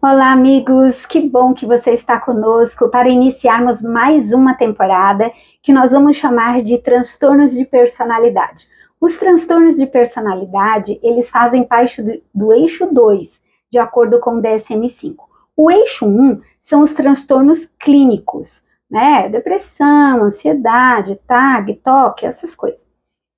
Olá, amigos! Que bom que você está conosco para iniciarmos mais uma temporada que nós vamos chamar de transtornos de personalidade. Os transtornos de personalidade, eles fazem parte do eixo 2, de acordo com o DSM-5. O eixo 1 são os transtornos clínicos, né? Depressão, ansiedade, TAG, TOC, essas coisas.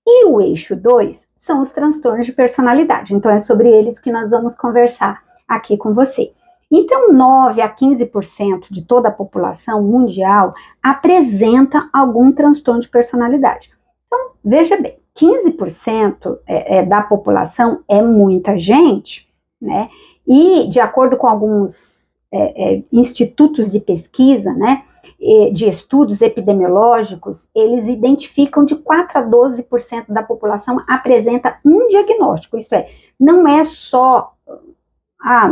E o eixo 2 são os transtornos de personalidade. Então, é sobre eles que nós vamos conversar aqui com você. Então, 9 a 15% de toda a população mundial apresenta algum transtorno de personalidade. Então, veja bem, 15% da população é muita gente, né? E, de acordo com alguns institutos de pesquisa, né, de estudos epidemiológicos, eles identificam de 4 a 12% da população apresenta um diagnóstico, isto é, não é só,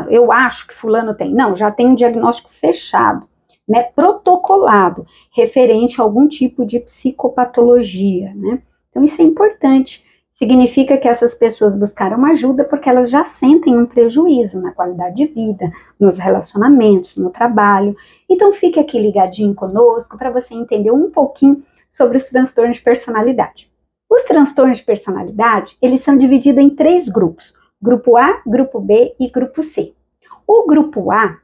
eu acho que fulano tem, não, já tem um diagnóstico fechado, né, protocolado, referente a algum tipo de psicopatologia, né, então isso é importante, significa que essas pessoas buscaram ajuda porque elas já sentem um prejuízo na qualidade de vida, nos relacionamentos, no trabalho. Então fique aqui ligadinho conosco para você entender um pouquinho sobre os transtornos de personalidade. Os transtornos de personalidade, eles são divididos em 3 grupos, grupo A, grupo B e grupo C. O grupo A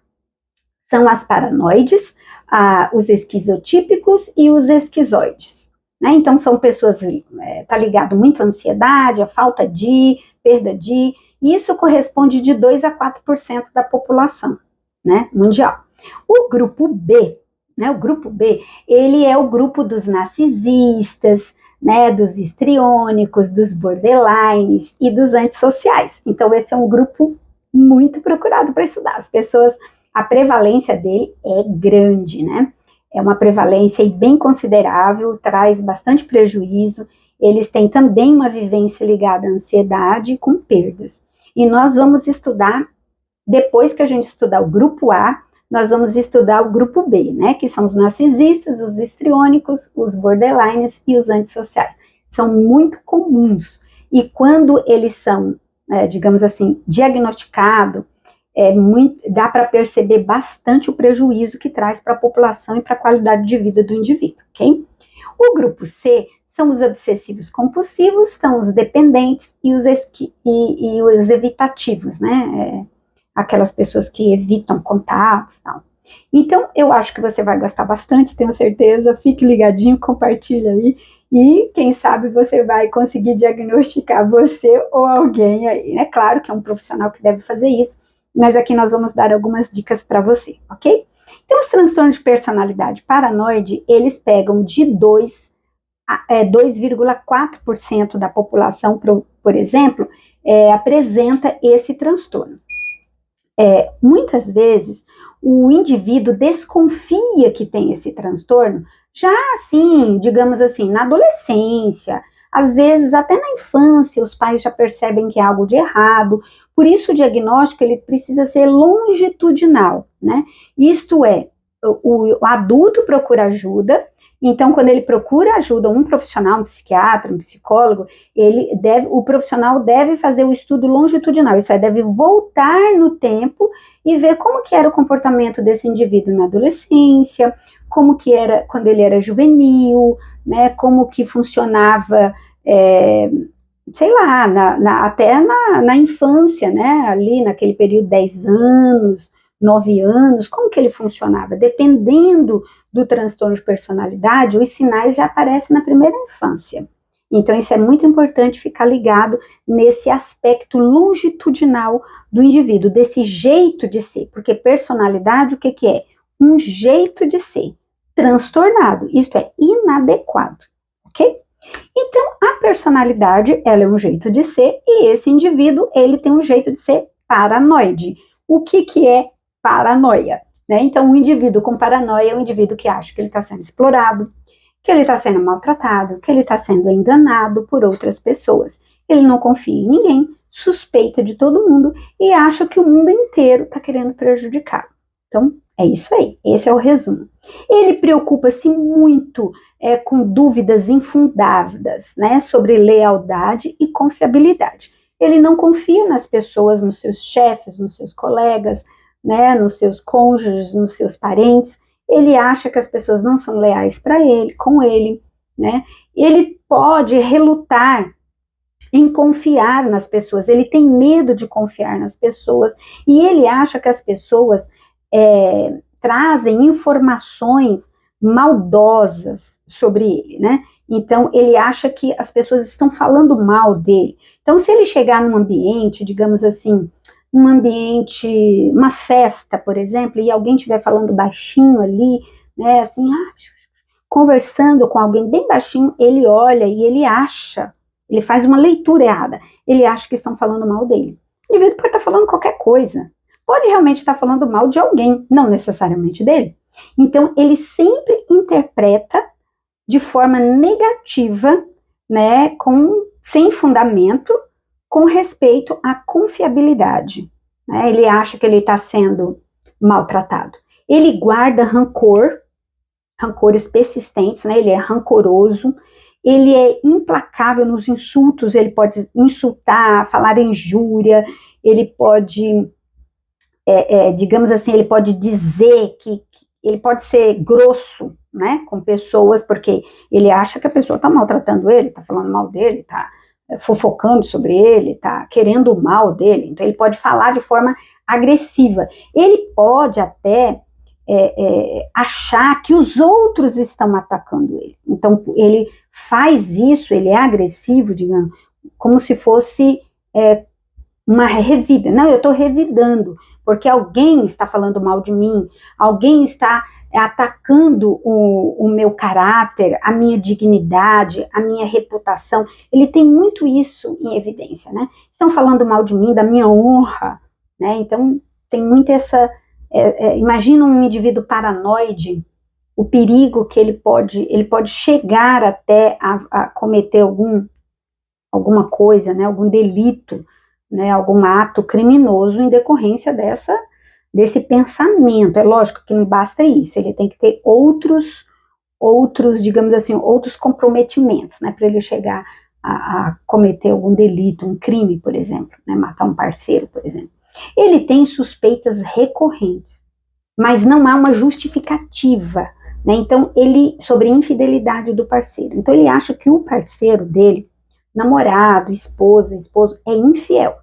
são as paranoides, os esquizotípicos e os esquizoides. Né? Então são pessoas, tá ligado muito à ansiedade, à falta de, perda de, e isso corresponde de 2 a 4% da população, né, mundial. O grupo B, né, ele é o grupo dos narcisistas, né, dos histriônicos, dos borderlines e dos antissociais. Então esse é um grupo muito procurado para estudar. As pessoas, a prevalência dele é grande, né? É uma prevalência bem considerável, traz bastante prejuízo. Eles têm também uma vivência ligada à ansiedade com perdas. E nós vamos estudar, depois que a gente estudar o grupo A, nós vamos estudar o grupo B, né, que são os narcisistas, os histriônicos, os borderlines e os antissociais. São muito comuns. E quando eles são, digamos assim, diagnosticados, dá para perceber bastante o prejuízo que traz para a população e para a qualidade de vida do indivíduo, ok? O grupo C são os obsessivos compulsivos, são os dependentes e os evitativos, né? Aquelas pessoas que evitam contatos e tal. Então, eu acho que você vai gostar bastante, tenho certeza, fique ligadinho, compartilha aí, e quem sabe você vai conseguir diagnosticar você ou alguém aí, né? Claro que é um profissional que deve fazer isso, mas aqui nós vamos dar algumas dicas para você, ok? Então, os transtornos de personalidade paranoide, eles pegam de 2,4% da população, por exemplo, apresenta esse transtorno. Muitas vezes, o indivíduo desconfia que tem esse transtorno, já assim, digamos assim, na adolescência, às vezes até na infância, os pais já percebem que é algo de errado. Por isso o diagnóstico ele precisa ser longitudinal, né? Isto é, o adulto procura ajuda, então quando ele procura ajuda, um profissional, um psiquiatra, um psicólogo, o profissional deve fazer o estudo longitudinal, isso é, deve voltar no tempo e ver como que era o comportamento desse indivíduo na adolescência, como que era quando ele era juvenil, né? Como que funcionava, sei lá, até na infância, né, ali naquele período 10 anos, 9 anos, como que ele funcionava? Dependendo do transtorno de personalidade, os sinais já aparecem na primeira infância. Então, isso é muito importante ficar ligado nesse aspecto longitudinal do indivíduo, desse jeito de ser, porque personalidade, o que é? Um jeito de ser transtornado, isto é, inadequado, ok? Então, a personalidade, ela é um jeito de ser, e esse indivíduo, ele tem um jeito de ser paranoide. O que é paranoia? Né? Então, um indivíduo com paranoia é um indivíduo que acha que ele está sendo explorado, que ele está sendo maltratado, que ele está sendo enganado por outras pessoas. Ele não confia em ninguém, suspeita de todo mundo e acha que o mundo inteiro está querendo prejudicá-lo. Então, é isso aí, esse é o resumo. Ele preocupa-se muito com dúvidas infundadas, né, sobre lealdade e confiabilidade. Ele não confia nas pessoas, nos seus chefes, nos seus colegas, né, nos seus cônjuges, nos seus parentes. Ele acha que as pessoas não são leais para ele, com ele, né? Ele pode relutar em confiar nas pessoas, ele tem medo de confiar nas pessoas, e ele acha que as pessoas trazem informações maldosas sobre ele, né? Então, ele acha que as pessoas estão falando mal dele. Então, se ele chegar num ambiente, digamos assim, um ambiente, uma festa, por exemplo, e alguém estiver falando baixinho ali, né, assim, conversando com alguém bem baixinho, ele olha e ele acha, ele faz uma leitura errada, ele acha que estão falando mal dele. O indivíduo pode estar falando qualquer coisa, pode realmente estar falando mal de alguém, não necessariamente dele. Então, ele sempre interpreta de forma negativa, né, sem fundamento, com respeito à confiabilidade, né? Ele acha que ele está sendo maltratado. Ele guarda rancores persistentes, né? Ele é rancoroso, ele é implacável nos insultos, ele pode insultar, falar injúria, ele pode, digamos assim, ele pode dizer que ele pode ser grosso, né, com pessoas, porque ele acha que a pessoa está maltratando ele, está falando mal dele, está fofocando sobre ele, está querendo o mal dele. Então ele pode falar de forma agressiva. Ele pode até achar que os outros estão atacando ele. Então ele faz isso, ele é agressivo, digamos, como se fosse uma revida. Não, eu estou revidando, porque alguém está falando mal de mim, alguém está atacando o meu caráter, a minha dignidade, a minha reputação. Ele tem muito isso em evidência, né? Estão falando mal de mim, da minha honra, né? Então, tem muito essa... imagina um indivíduo paranoide, o perigo que ele pode chegar até a cometer alguma coisa, né? Algum delito, né? Algum ato criminoso em decorrência desse pensamento. É lógico que não basta isso, ele tem que ter outros, digamos assim, outros comprometimentos, né, para ele chegar a cometer algum delito, um crime, por exemplo, né, matar um parceiro, por exemplo. Ele tem suspeitas recorrentes, mas não há uma justificativa, né, então sobre a infidelidade do parceiro. Então ele acha que o parceiro dele, namorado, esposo, é infiel,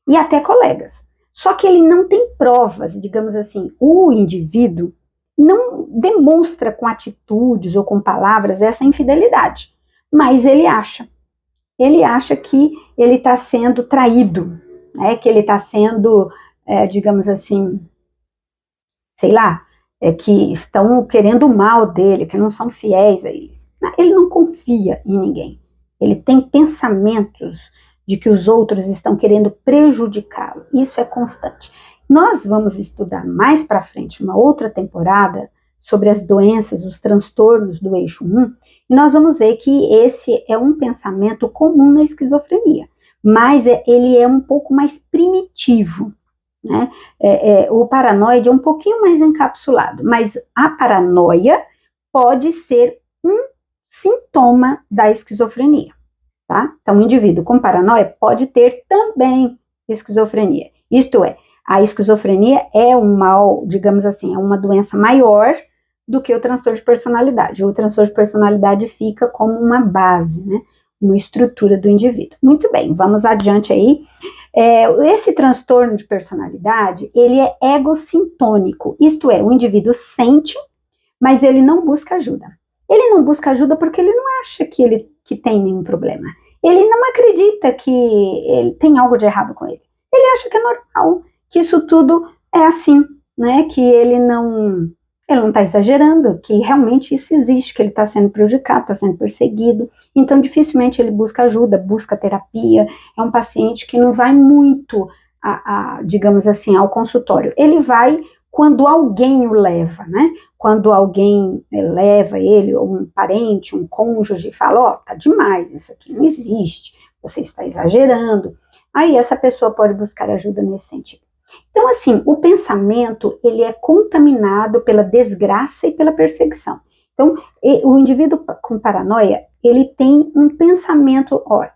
e até colegas. Só que ele não tem provas, digamos assim, o indivíduo não demonstra com atitudes ou com palavras essa infidelidade, mas ele acha que ele está sendo traído, né, que ele está sendo, digamos assim, sei lá, que estão querendo o mal dele, que não são fiéis a ele. Ele não confia em ninguém, ele tem pensamentos de que os outros estão querendo prejudicá-lo. Isso é constante. Nós vamos estudar mais para frente, uma outra temporada, sobre as doenças, os transtornos do eixo 1, e nós vamos ver que esse é um pensamento comum na esquizofrenia, mas ele é um pouco mais primitivo, né? O paranoide é um pouquinho mais encapsulado, mas a paranoia pode ser um sintoma da esquizofrenia. Tá? Então, um indivíduo com paranoia pode ter também esquizofrenia. Isto é, a esquizofrenia é um mal, digamos assim, é uma doença maior do que o transtorno de personalidade. O transtorno de personalidade fica como uma base, né? Uma estrutura do indivíduo. Muito bem, vamos adiante aí. Esse transtorno de personalidade, ele é egocintônico. Isto é, o indivíduo sente, mas ele não busca ajuda. Ele não busca ajuda porque ele não acha que tem nenhum problema. Ele não acredita que ele tem algo de errado com ele. Ele acha que é normal, que isso tudo é assim, né? Que ele não está exagerando, que realmente isso existe, que ele está sendo prejudicado, está sendo perseguido. Então, dificilmente ele busca ajuda, busca terapia. É um paciente que não vai muito, digamos assim, ao consultório. Ele vai quando alguém o leva, né? Quando alguém leva ele, ou um parente, um cônjuge, fala, ó, tá demais, isso aqui não existe, você está exagerando. Aí essa pessoa pode buscar ajuda nesse sentido. Então, assim, o pensamento, ele é contaminado pela desgraça e pela perseguição. Então, o indivíduo com paranoia, ele tem um pensamento, ó,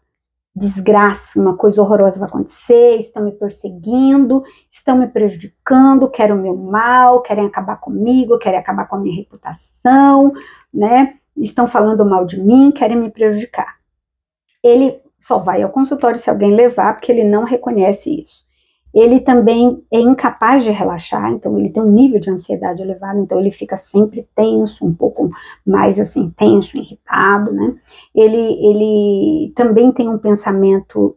desgraça, uma coisa horrorosa vai acontecer, estão me perseguindo, estão me prejudicando, querem o meu mal, querem acabar comigo, querem acabar com a minha reputação, né? Estão falando mal de mim, querem me prejudicar. Ele só vai ao consultório se alguém levar, porque ele não reconhece isso. Ele também é incapaz de relaxar, então ele tem um nível de ansiedade elevado, então ele fica sempre tenso, um pouco mais assim, tenso, irritado, né? Ele também tem um pensamento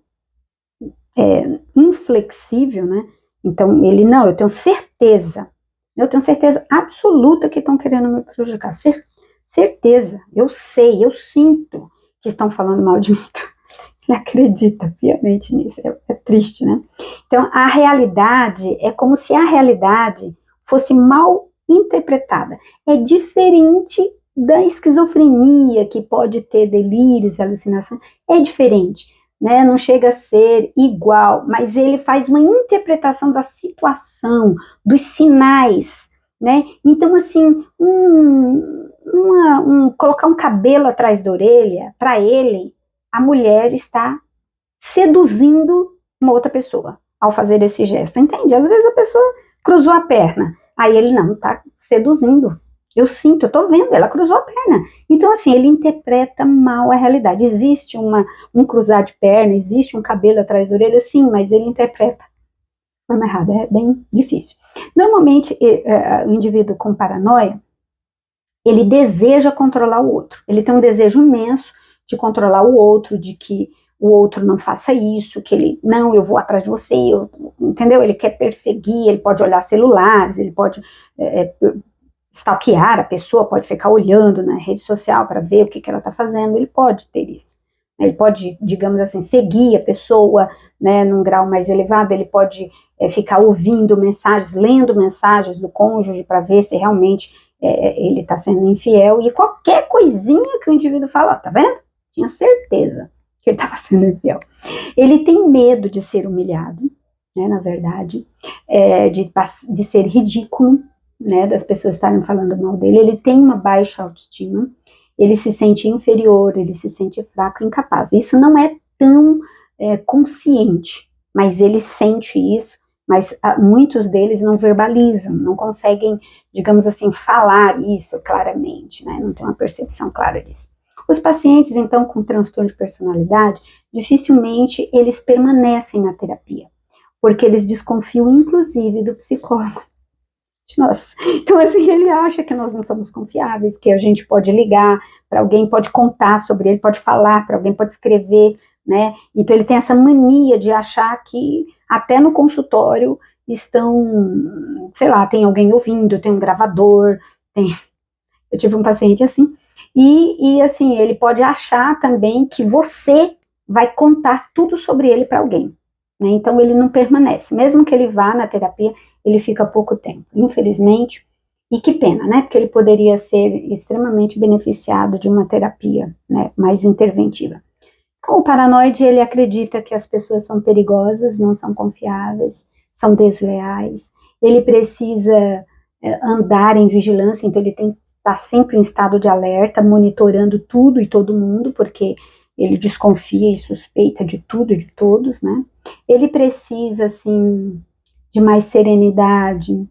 inflexível, né? Então ele, não, eu tenho certeza absoluta que estão querendo me prejudicar, certeza, eu sei, eu sinto que estão falando mal de mim. Ele acredita piamente nisso, é triste, né? Então, a realidade é como se a realidade fosse mal interpretada. É diferente da esquizofrenia, que pode ter delírios, alucinações, é diferente, né? Não chega a ser igual, mas ele faz uma interpretação da situação, dos sinais, né? Então, assim, colocar um cabelo atrás da orelha, para ele, a mulher está seduzindo uma outra pessoa ao fazer esse gesto, entende? Às vezes a pessoa cruzou a perna, aí ele não, está seduzindo. Eu sinto, eu estou vendo, ela cruzou a perna. Então, assim, ele interpreta mal a realidade. Existe um cruzar de perna, existe um cabelo atrás da orelha, sim, mas ele interpreta de forma errada, é bem difícil. Normalmente, o indivíduo com paranoia, ele deseja controlar o outro, ele tem um desejo imenso de controlar o outro, de que o outro não faça isso, que ele, não, eu vou atrás de você, entendeu? Ele quer perseguir, ele pode olhar celulares, ele pode stalkear a pessoa, pode ficar olhando na rede social para ver o que ela está fazendo, ele pode ter isso. Ele pode, digamos assim, seguir a pessoa, né, num grau mais elevado, ele pode ficar ouvindo mensagens, lendo mensagens do cônjuge para ver se realmente ele está sendo infiel, e qualquer coisinha que o indivíduo fala, tá vendo? Tinha certeza que ele estava sendo infiel. Ele tem medo de ser humilhado, né, na verdade, de ser ridículo, né, das pessoas estarem falando mal dele. Ele tem uma baixa autoestima, ele se sente inferior, ele se sente fraco, incapaz. Isso não é tão consciente, mas ele sente isso, mas muitos deles não verbalizam, não conseguem, digamos assim, falar isso claramente, né, não tem uma percepção clara disso. Os pacientes, então, com transtorno de personalidade, dificilmente eles permanecem na terapia, porque eles desconfiam, inclusive, do psicólogo. Nossa. Então, assim, ele acha que nós não somos confiáveis, que a gente pode ligar para alguém, pode contar sobre ele, pode falar para alguém, pode escrever, né? Então, ele tem essa mania de achar que até no consultório estão, sei lá, tem alguém ouvindo, tem um gravador, eu tive um paciente assim, e assim, ele pode achar também que você vai contar tudo sobre ele para alguém, né? Então ele não permanece, mesmo que ele vá na terapia, ele fica pouco tempo, infelizmente, e que pena, né? Porque ele poderia ser extremamente beneficiado de uma terapia, né, mais interventiva. O paranoide, ele acredita que as pessoas são perigosas, não são confiáveis, são desleais, ele precisa andar em vigilância, então ele tem que estar sempre em estado de alerta, monitorando tudo e todo mundo, porque ele desconfia e suspeita de tudo e de todos, né? Ele precisa, assim, de mais serenidade,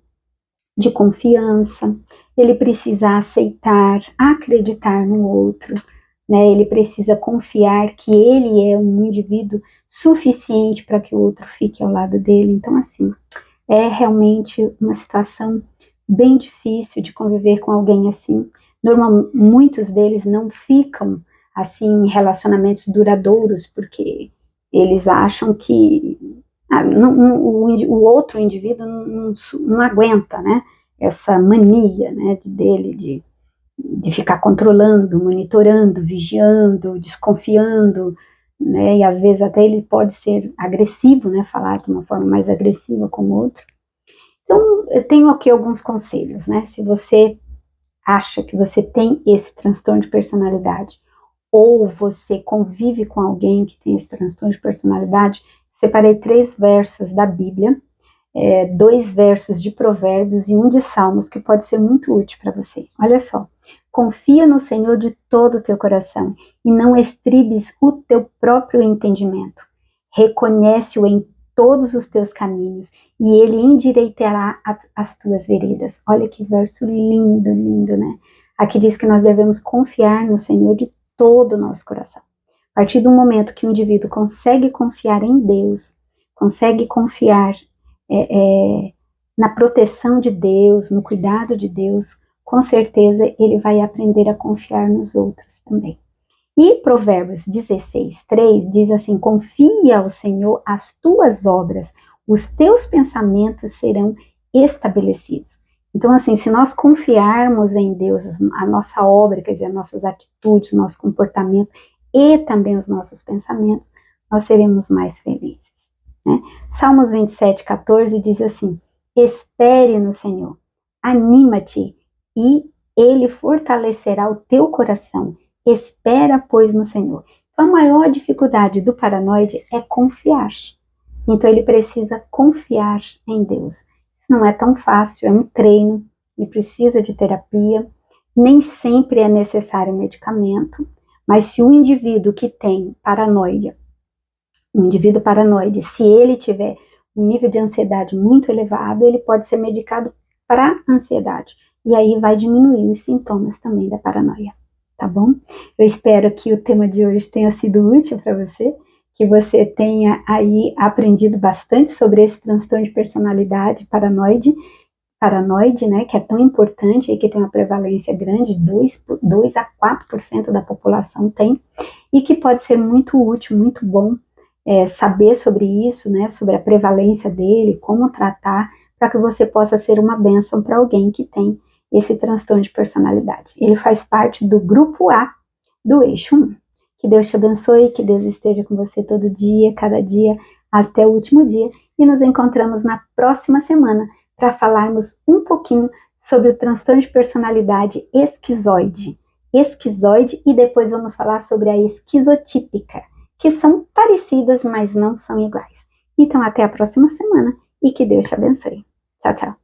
de confiança, ele precisa aceitar, acreditar no outro, né? Ele precisa confiar que ele é um indivíduo suficiente para que o outro fique ao lado dele. Então, assim, é realmente uma situação bem difícil de conviver com alguém assim. Muitos deles não ficam assim em relacionamentos duradouros, porque eles acham que o outro indivíduo não aguenta, né, essa mania, né, dele de ficar controlando, monitorando, vigiando, desconfiando, né, e às vezes até ele pode ser agressivo, né, falar de uma forma mais agressiva com o outro. Então, eu tenho aqui alguns conselhos, né? Se você acha que você tem esse transtorno de personalidade, ou você convive com alguém que tem esse transtorno de personalidade, separei 3 versos da Bíblia, 2 versos de Provérbios e 1 de Salmos, que pode ser muito útil para você. Olha só, Confia no Senhor de todo o teu coração e não estribes o teu próprio entendimento. Reconhece-o em todos os teus caminhos e ele endireitará as tuas veredas. Olha que verso lindo, lindo, né? Aqui diz que nós devemos confiar no Senhor de todo o nosso coração. A partir do momento que o indivíduo consegue confiar em Deus, consegue confiar na proteção de Deus, no cuidado de Deus, com certeza ele vai aprender a confiar nos outros também. E Provérbios 16:3 diz assim: confia ao Senhor as tuas obras, os teus pensamentos serão estabelecidos. Então, assim, se nós confiarmos em Deus, a nossa obra, quer dizer, as nossas atitudes, o nosso comportamento e também os nossos pensamentos, nós seremos mais felizes, né? Salmos 27:14 diz assim: espere no Senhor, anima-te e ele fortalecerá o teu coração. Espera, pois, no Senhor. Então, a maior dificuldade do paranoide é confiar. Então, ele precisa confiar em Deus. Isso não é tão fácil, é um treino, ele precisa de terapia. Nem sempre é necessário medicamento, mas se o indivíduo que tem paranoia, um indivíduo paranoide, se ele tiver um nível de ansiedade muito elevado, ele pode ser medicado para ansiedade. E aí vai diminuir os sintomas também da paranoia, tá bom? Eu espero que o tema de hoje tenha sido útil para você, que você tenha aí aprendido bastante sobre esse transtorno de personalidade paranoide, né, que é tão importante e que tem uma prevalência grande, 2 a 4% da população tem, e que pode ser muito útil, muito bom saber sobre isso, né, sobre a prevalência dele, como tratar, para que você possa ser uma bênção para alguém que tem esse transtorno de personalidade. Ele faz parte do grupo A do eixo 1. Que Deus te abençoe, que Deus esteja com você todo dia, cada dia, até o último dia, e nos encontramos na próxima semana para falarmos um pouquinho sobre o transtorno de personalidade esquizoide. E depois vamos falar sobre a esquizotípica, que são parecidas, mas não são iguais. Então, até a próxima semana e que Deus te abençoe. Tchau, tchau.